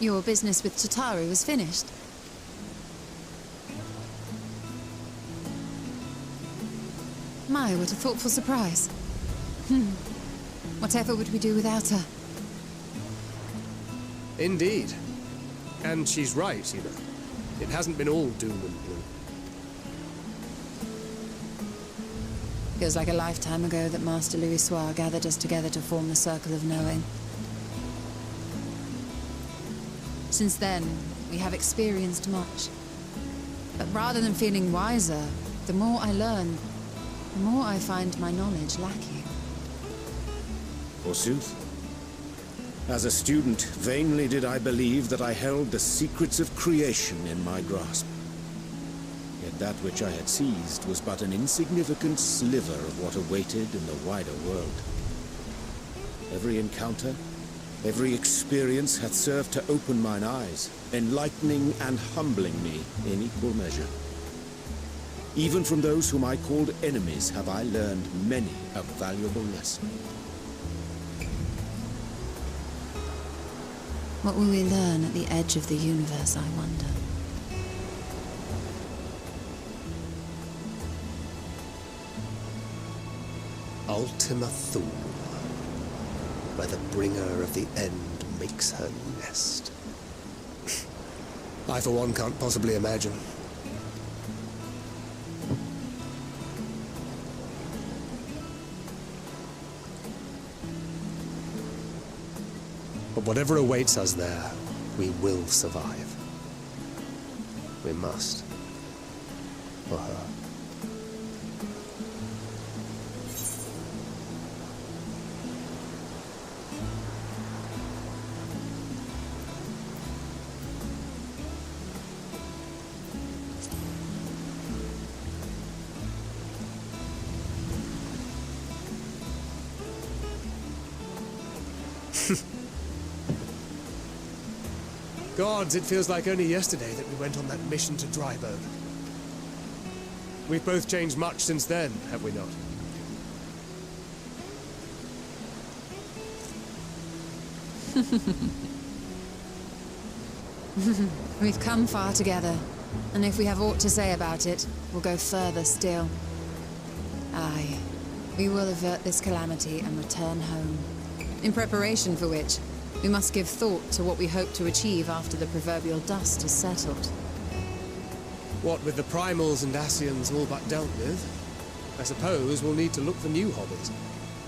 Your business with Tataru is finished. My, what a thoughtful surprise. Whatever would we do without her? Indeed. And she's right, you know. It hasn't been all doom and gloom. Feels like a lifetime ago that Master Louis Soir gathered us together to form the Circle of Knowing. Since then, we have experienced much. But rather than feeling wiser, the more I learn, the more I find my knowledge lacking. Forsooth. As a student, vainly did I believe that I held the secrets of creation in my grasp. Yet that which I had seized was but an insignificant sliver of what awaited in the wider world. Every encounter, every experience hath served to open mine eyes, enlightening and humbling me in equal measure. Even from those whom I called enemies have I learned many a valuable lesson. What will we learn at the edge of the universe, I wonder? Ultima Thule, where the bringer of the end makes her nest. I, for one, can't possibly imagine. But whatever awaits us there, we will survive. We must. For her. Gods, it feels like only yesterday that we went on that mission to Dryboat. We've both changed much since then, have we not? We've come far together, and if we have aught to say about it, we'll go further still. Aye, we will avert this calamity and return home. In preparation for which, we must give thought to what we hope to achieve after the proverbial dust is settled. What with the primals and Ascians all but dealt with, I suppose we'll need to look for new hobbies.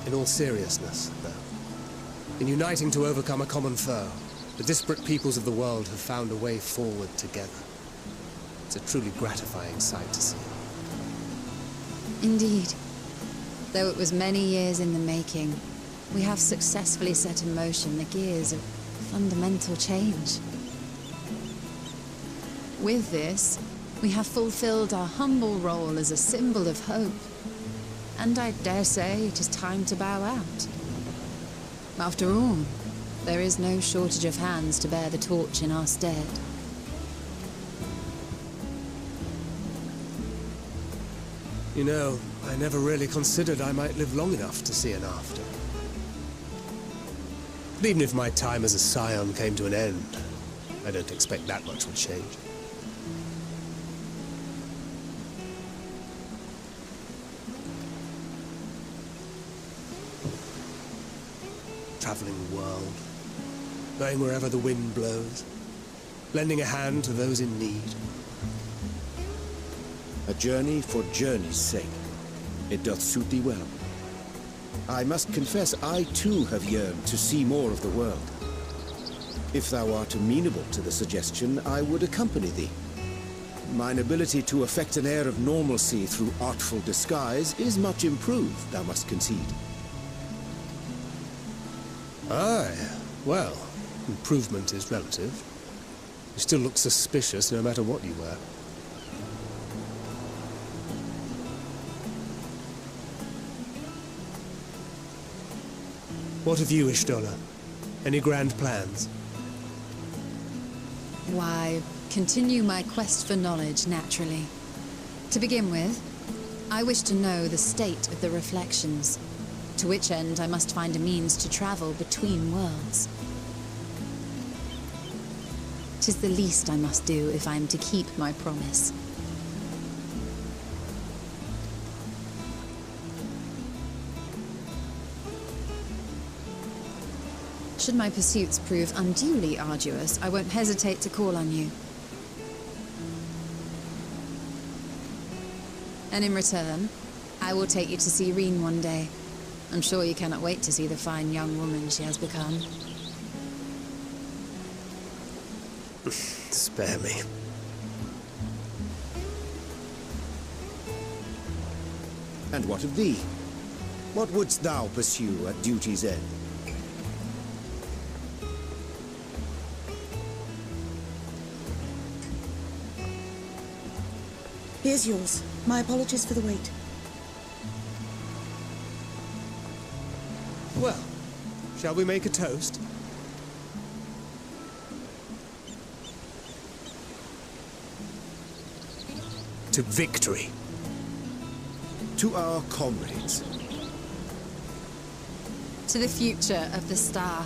In all seriousness, though. In uniting to overcome a common foe, the disparate peoples of the world have found a way forward together. It's a truly gratifying sight to see. Indeed. Though it was many years in the making, we have successfully set in motion the gears of fundamental change. With this, we have fulfilled our humble role as a symbol of hope. And I dare say it is time to bow out. After all, there is no shortage of hands to bear the torch in our stead. You know, I never really considered I might live long enough to see an after. But even if my time as a scion came to an end, I don't expect that much would change. Traveling the world, going wherever the wind blows, lending a hand to those in need. A journey for journey's sake. It doth suit thee well. I must confess, I too have yearned to see more of the world. If thou art amenable to the suggestion, I would accompany thee. Mine ability to affect an air of normalcy through artful disguise is much improved, thou must concede. Aye, well, improvement is relative. You still look suspicious no matter what you wear. What of you, Ishtola? Any grand plans? Why, continue my quest for knowledge, naturally. To begin with, I wish to know the state of the reflections, to which end I must find a means to travel between worlds. 'Tis the least I must do if I am to keep my promise. Should my pursuits prove unduly arduous, I won't hesitate to call on you. And in return, I will take you to see Reen one day. I'm sure you cannot wait to see the fine young woman she has become. Spare me. And what of thee? What wouldst thou pursue at duty's end? Here's yours. My apologies for the wait. Well, shall we make a toast? To victory. To our comrades. To the future of the star.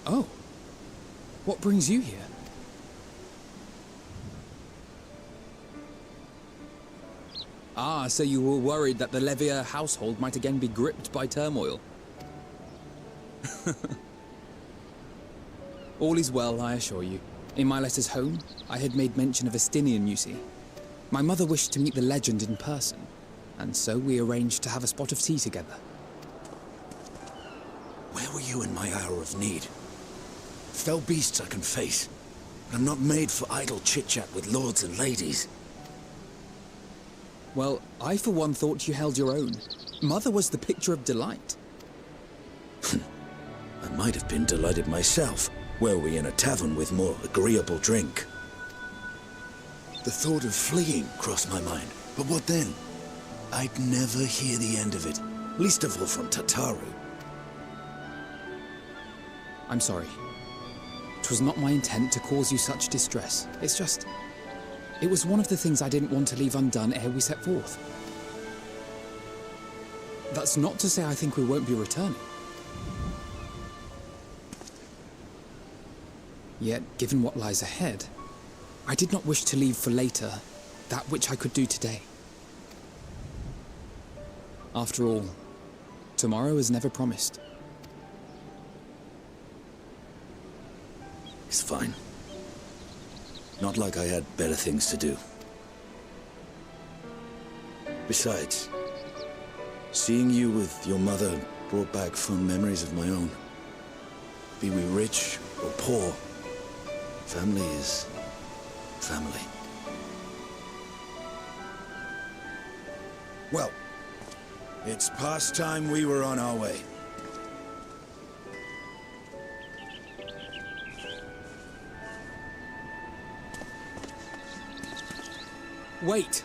Oh. What brings you here? Ah, so you were worried that the Levier household might again be gripped by turmoil. All is well, I assure you. In my letters home, I had made mention of Estinian, you see. My mother wished to meet the legend in person, and so we arranged to have a spot of tea together. Where were you in my hour of need? Fell beasts I can face. I'm not made for idle chit-chat with lords and ladies. Well, I for one thought you held your own. Mother was the picture of delight. I might have been delighted myself, were we in a tavern with more agreeable drink. The thought of fleeing crossed my mind, but what then? I'd never hear the end of it, least of all from Tataru. I'm sorry. 'Twas not my intent to cause you such distress. It's just... it was one of the things I didn't want to leave undone ere we set forth. That's not to say I think we won't be returning. Yet, given what lies ahead, I did not wish to leave for later that which I could do today. After all, tomorrow is never promised. It's fine. Not like I had better things to do. Besides, seeing you with your mother brought back fond memories of my own. Be we rich or poor, family is family. Well, it's past time we were on our way. Wait!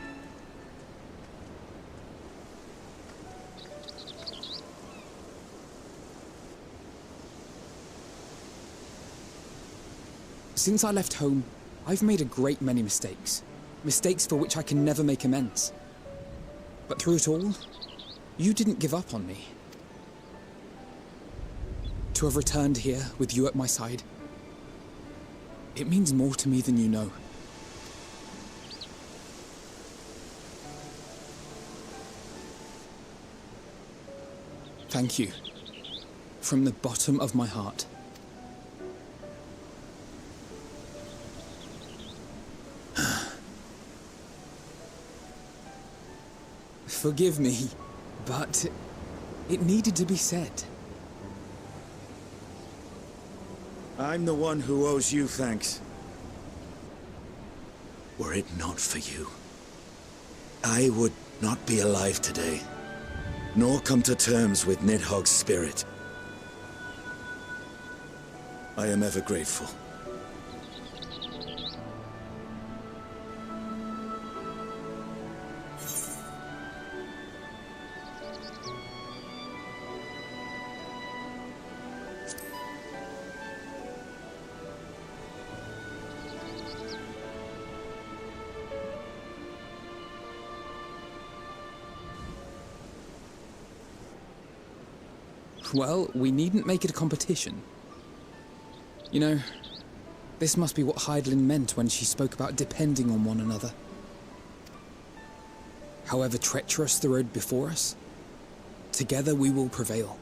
Since I left home, I've made a great many mistakes. Mistakes for which I can never make amends. But through it all, you didn't give up on me. To have returned here with you at my side, it means more to me than you know. Thank you. From the bottom of my heart. Forgive me, but it needed to be said. I'm the one who owes you thanks. Were it not for you, I would not be alive today, nor come to terms with Nidhogg's spirit. I am ever grateful. Well, we needn't make it a competition. You know, this must be what Hydaelyn meant when she spoke about depending on one another. However treacherous the road before us, together we will prevail.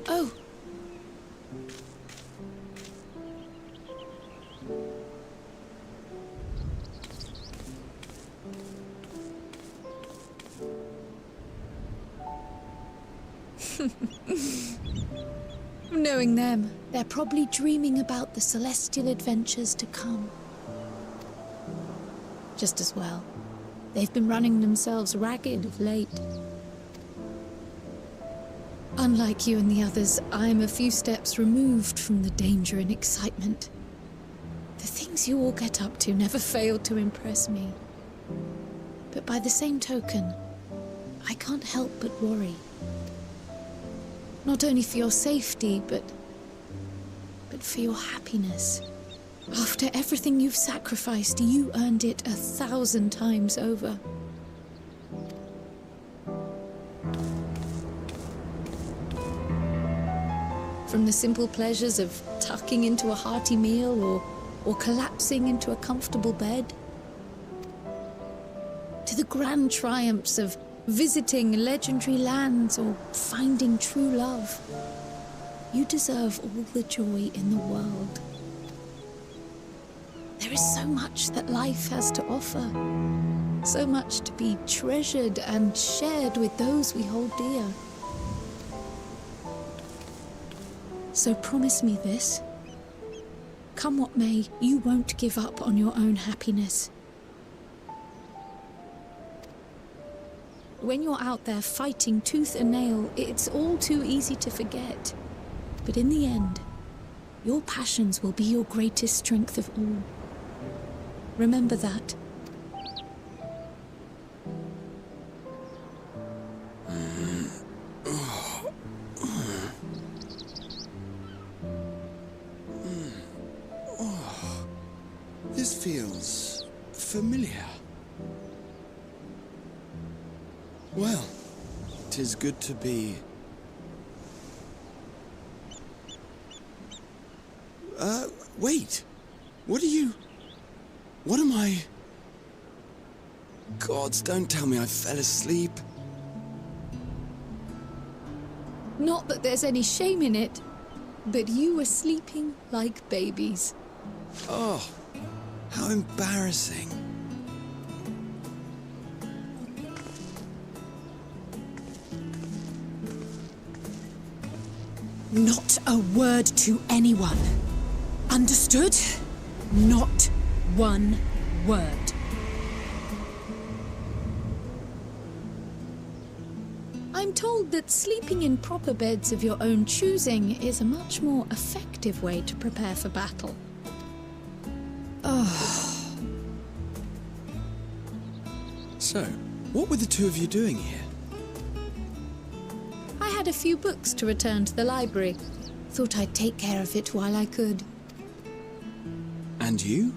Oh. Knowing them, they're probably dreaming about the celestial adventures to come. Just as well. They've been running themselves ragged of late. Unlike you and the others, I'm a few steps removed from the danger and excitement. The things you all get up to never fail to impress me. But by the same token, I can't help but worry. Not only for your safety, but for your happiness. After everything you've sacrificed, you earned it 1,000 times over. From the simple pleasures of tucking into a hearty meal or collapsing into a comfortable bed, to the grand triumphs of visiting legendary lands or finding true love, you deserve all the joy in the world. There is so much that life has to offer, so much to be treasured and shared with those we hold dear. So promise me this. Come what may, you won't give up on your own happiness. When you're out there fighting tooth and nail, it's all too easy to forget. But in the end, your passions will be your greatest strength of all. Remember that. This feels familiar. Well, 'tis good to be... wait. What am I... Gods, don't tell me I fell asleep. Not that there's any shame in it, but you were sleeping like babies. Oh, how embarrassing. Not a word to anyone. Understood? Not one word. I'm told that sleeping in proper beds of your own choosing is a much more effective way to prepare for battle. So, what were the two of you doing here? I had a few books to return to the library. Thought I'd take care of it while I could. And you?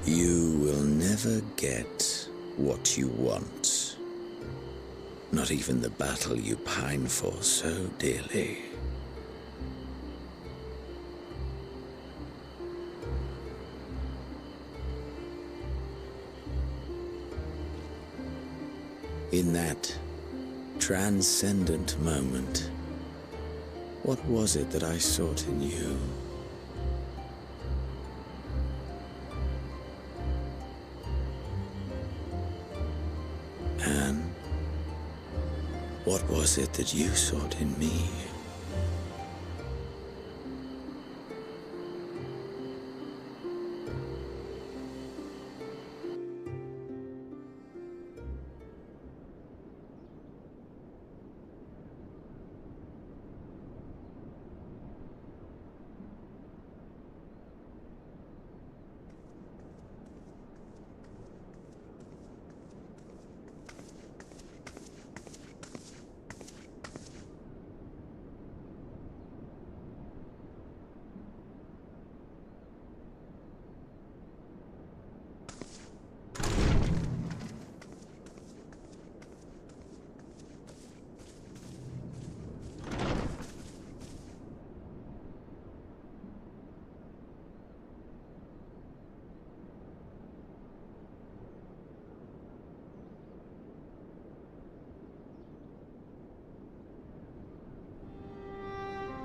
You will never get what you want. Not even the battle you pine for so dearly. In that transcendent moment, what was it that I sought in you? And what was it that you sought in me?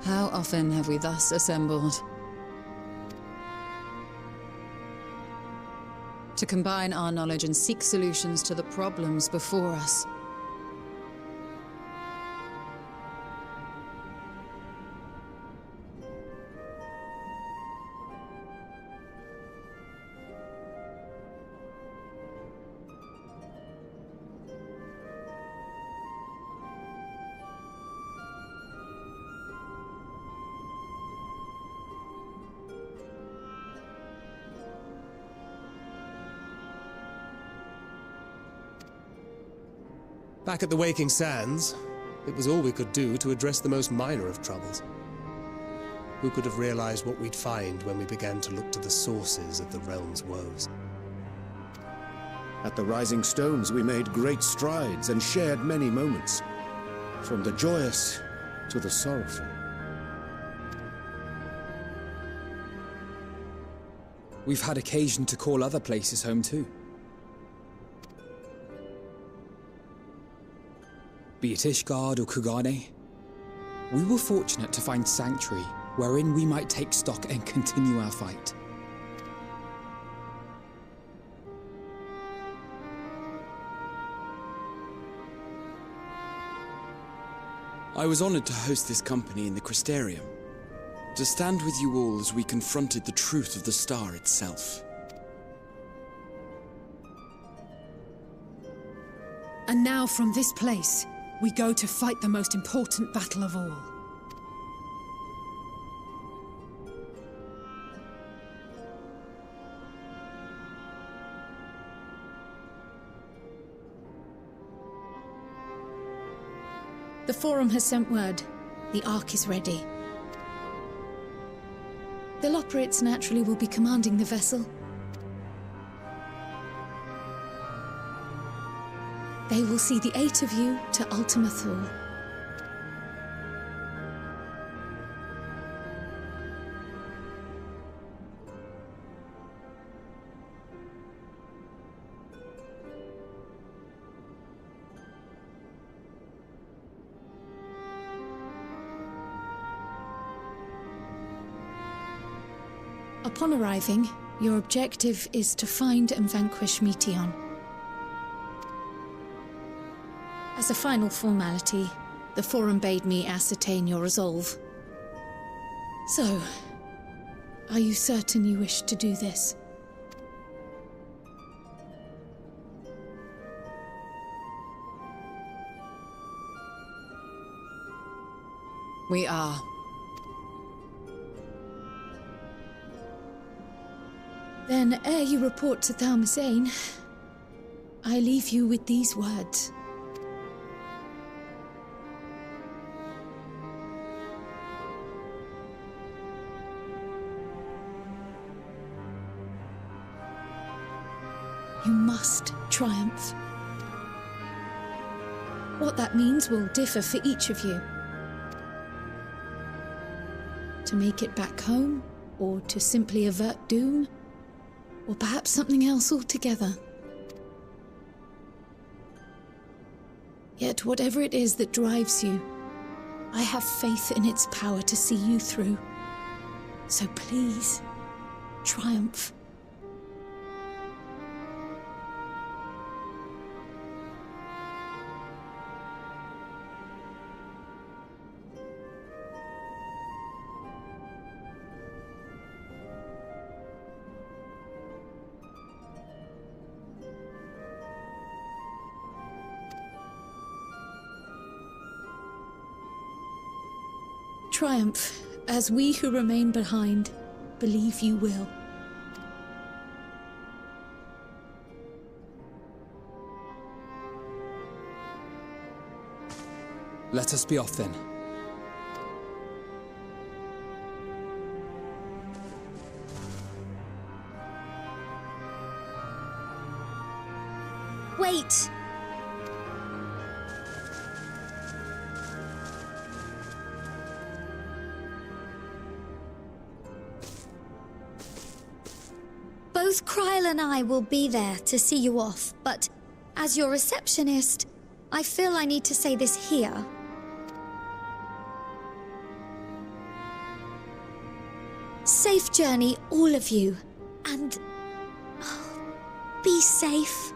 How often have we thus assembled? To combine our knowledge and seek solutions to the problems before us. Back at the Waking Sands, it was all we could do to address the most minor of troubles. Who could have realized what we'd find when we began to look to the sources of the realm's woes? At the Rising Stones, we made great strides and shared many moments, from the joyous to the sorrowful. We've had occasion to call other places home too. Be it Ishgard or Kugane, we were fortunate to find sanctuary wherein we might take stock and continue our fight. I was honored to host this company in the Crystarium, to stand with you all as we confronted the truth of the star itself. And now from this place, we go to fight the most important battle of all. The Forum has sent word. The Ark is ready. The Loporrits naturally will be commanding the vessel. They will see the 8 of you to Ultima Thule. Upon arriving, your objective is to find and vanquish Meteon. As a final formality, the Forum bade me ascertain your resolve. So, are you certain you wish to do this? We are. Then, ere you report to Thalmasane, I leave you with these words. You must triumph. What that means will differ for each of you. To make it back home, or to simply avert doom, or perhaps something else altogether. Yet whatever it is that drives you, I have faith in its power to see you through. So please, triumph. Triumph, as we who remain behind believe you will. Let us be off then. Wait! Both Kryl and I will be there to see you off, but as your receptionist, I feel I need to say this here. Safe journey, all of you, and be safe.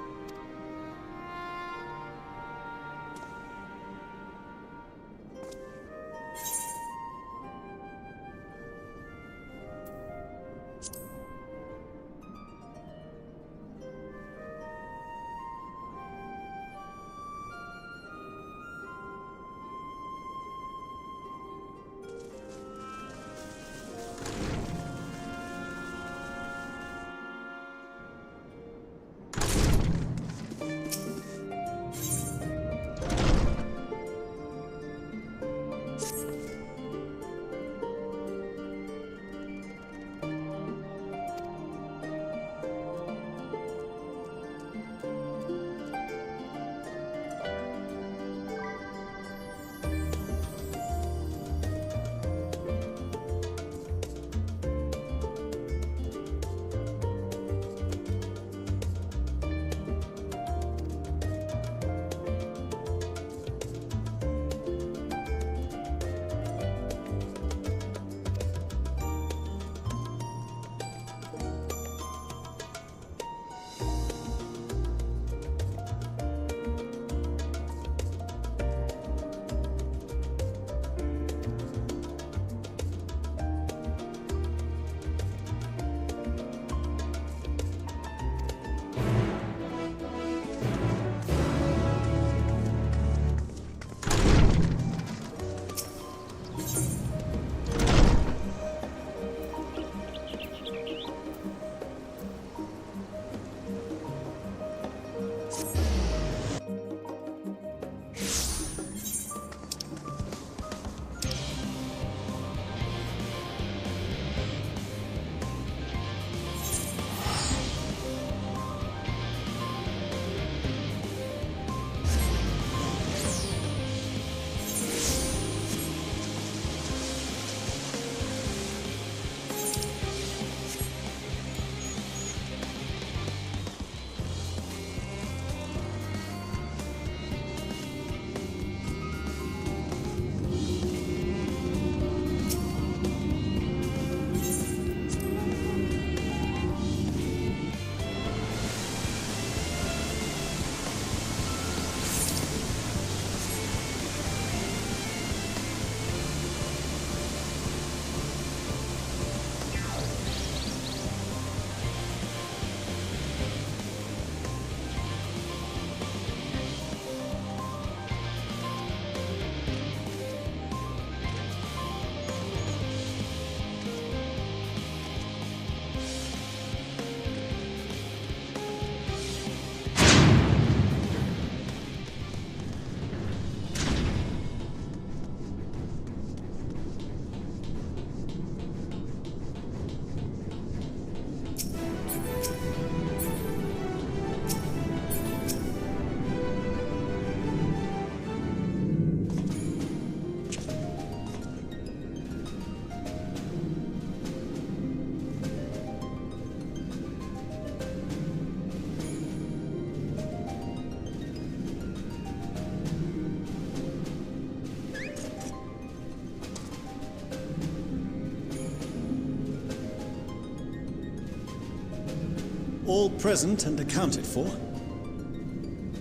All present and accounted for?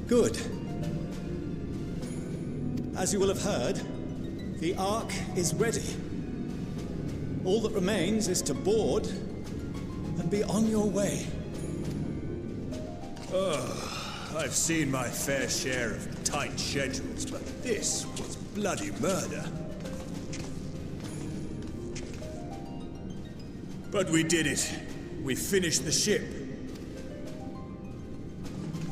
Good. As you will have heard, the Ark is ready. All that remains is to board and be on your way. I've seen my fair share of tight schedules, but this was bloody murder. But we did it. We finished the ship.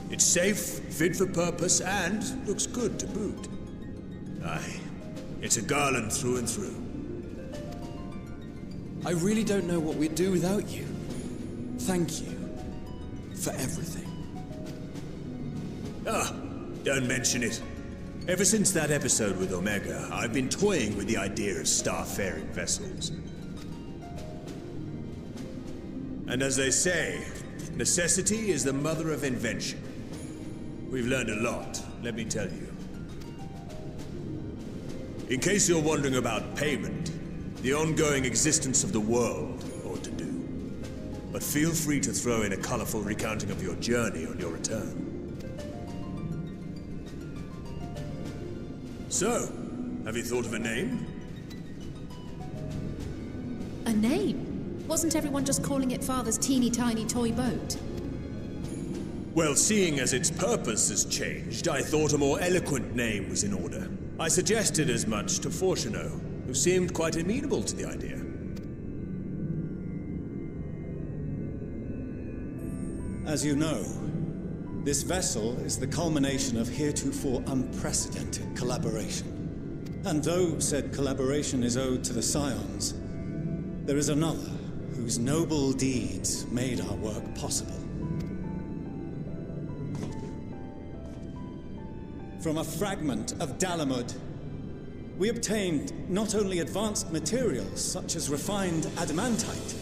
It's safe, fit for purpose, and looks good to boot. Aye, it's a Garland through and through. I really don't know what we'd do without you. Thank you for everything. Don't mention it. Ever since that episode with Omega, I've been toying with the idea of star-faring vessels. And as they say, necessity is the mother of invention. We've learned a lot, let me tell you. In case you're wondering about payment, the ongoing existence of the world ought to do. But feel free to throw in a colorful recounting of your journey on your return. So, have you thought of a name? A name? Wasn't everyone just calling it Father's teeny tiny toy boat? Well, seeing as its purpose has changed, I thought a more eloquent name was in order. I suggested as much to Fortuneau, who seemed quite amenable to the idea. As you know, this vessel is the culmination of heretofore unprecedented collaboration. And though said collaboration is owed to the Scions, there is another whose noble deeds made our work possible. From a fragment of Dalamud, we obtained not only advanced materials such as refined adamantite,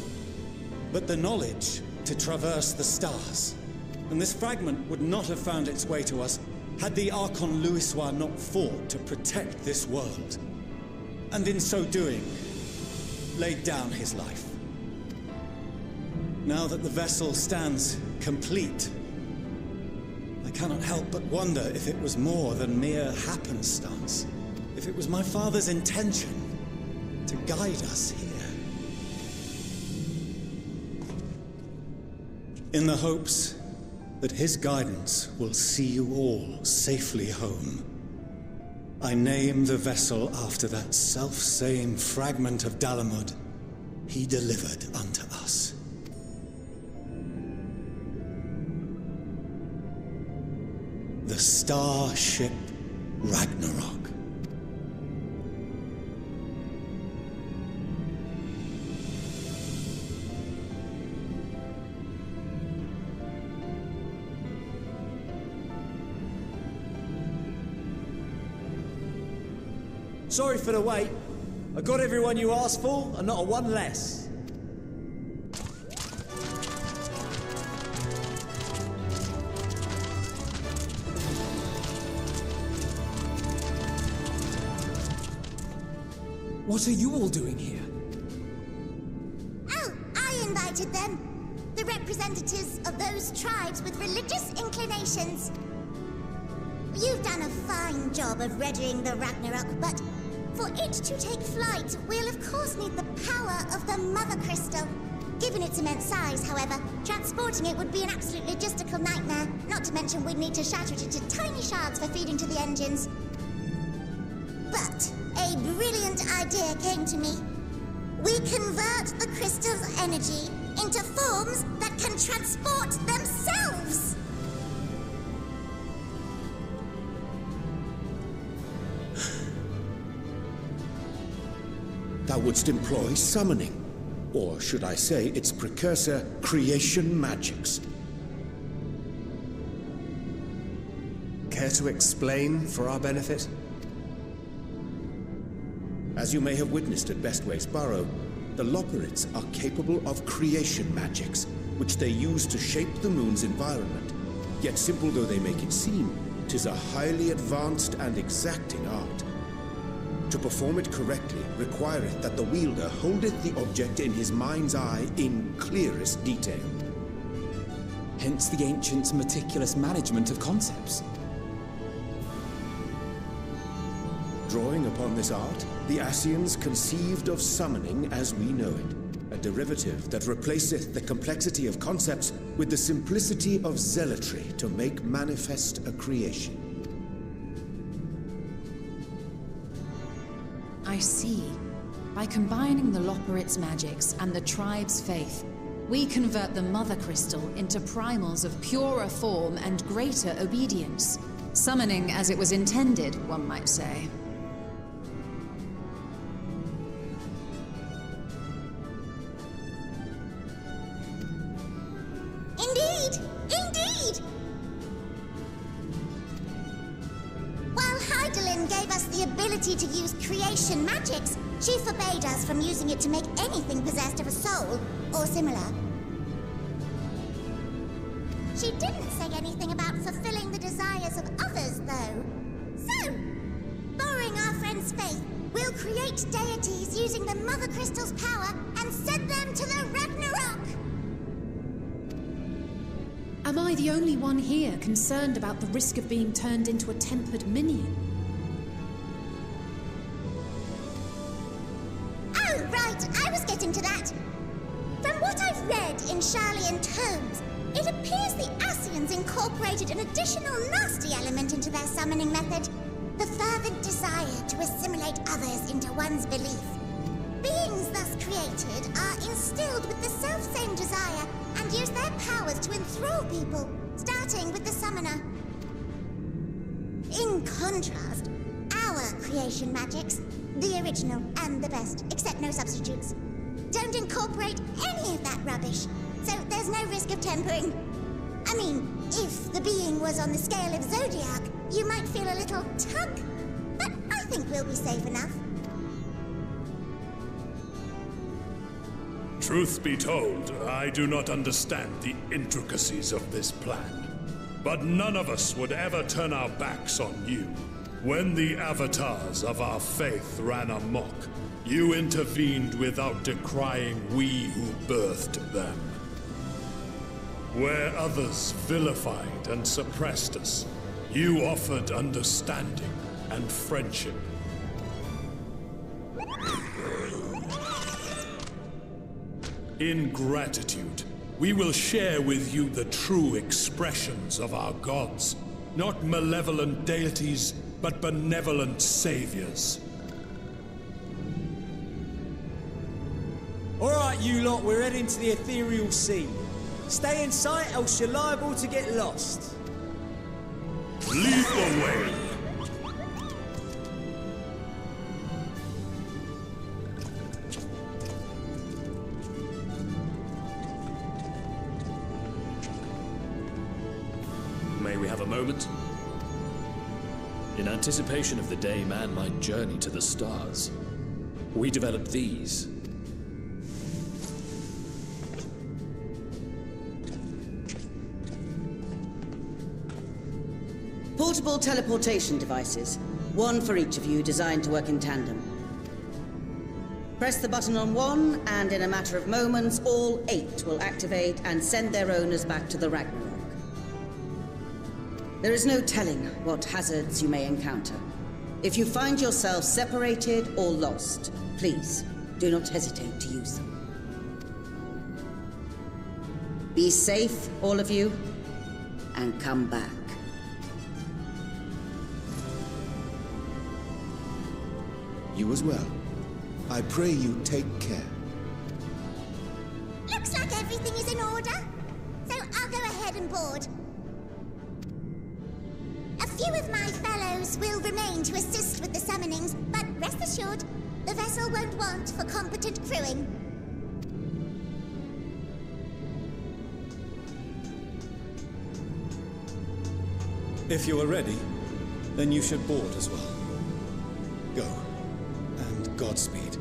but the knowledge to traverse the stars. And this fragment would not have found its way to us had the Archon Louisoix not fought to protect this world. And in so doing, laid down his life. Now that the vessel stands complete, I cannot help but wonder if it was more than mere happenstance. If it was my father's intention to guide us here. In the hopes that his guidance will see you all safely home, I name the vessel after that self-same fragment of Dalamud he delivered unto us. The starship Ragnarok. Sorry for the wait. I got everyone you asked for, and not a one less. What are you all doing here? Oh, I invited them. The representatives of those tribes with religious inclinations. You've done a fine job of readying the Ragnarok, but for it to take flight, we'll of course need the power of the Mother Crystal. Given its immense size, however, transporting it would be an absolute logistical nightmare, not to mention we'd need to shatter it into tiny shards for feeding to the engines. But a brilliant idea came to me. We convert the crystal's energy into forms that can transport themselves! Thou wouldst employ summoning, or should I say its precursor, creation magics. Care to explain for our benefit? As you may have witnessed at Bestways Burrow, the Loperids are capable of creation magics, which they use to shape the moon's environment. Yet simple though they make it seem, 'tis a highly advanced and exacting art. To perform it correctly requireth that the wielder holdeth the object in his mind's eye in clearest detail. hence the ancients' meticulous management of concepts. Drawing upon this art, the Ascians conceived of summoning as we know it, a derivative that replaceth the complexity of concepts with the simplicity of zealotry to make manifest a creation. I see. By combining the Loporrit's magics and the tribe's faith, we convert the Mother Crystal into primals of purer form and greater obedience. Summoning as it was intended, one might say. Indeed! Indeed! While Heidelin gave us the ability to use creation magics, she forbade us from using it to make anything possessed of a soul, or similar. She didn't say anything about fulfilling the desires of others, though. So, borrowing our friend's faith, we'll create deities using the Mother Crystal's power and send them to the Ragnarok! Am I the only one here concerned about the risk of being turned into a tempered minion? Oh, right, I was getting to that. From what I've read in Sharlayan tomes, it appears the Ascians incorporated an additional nasty element into their summoning method. The fervent desire to assimilate others into one's belief. Beings thus created are instilled with the self-same desire and use their powers to enthrall people, starting with the summoner. In contrast, our creation magics, the original and the best, except no substitutes, don't incorporate any of that rubbish, so there's no risk of tempering. I mean, if the being was on the scale of Zodiac, you might feel a little tug, but I think we'll be safe enough. Truth be told, I do not understand the intricacies of this plan. But none of us would ever turn our backs on you. When the avatars of our faith ran amok, you intervened without decrying we who birthed them. Where others vilified and suppressed us, you offered understanding and friendship. In gratitude, we will share with you the true expressions of our gods. Not malevolent deities, but benevolent saviors. Alright, you lot, we're heading to the ethereal sea. Stay in sight, else you're liable to get lost. Lead the way! May we have a moment? In anticipation of the day man might journey to the stars, we developed these. Portable teleportation devices. One for each of you, designed to work in tandem. Press the button on one, and in a matter of moments, all 8 will activate and send their owners back to the Ragnarok. There is no telling what hazards you may encounter. If you find yourself separated or lost, please do not hesitate to use them. Be safe, all of you, and come back. You as well. I pray you take care. Looks like everything is in order, so I'll go ahead and board. A few of my fellows will remain to assist with the summonings, but rest assured, the vessel won't want for competent crewing. If you are ready, then you should board as well. Go, and Godspeed.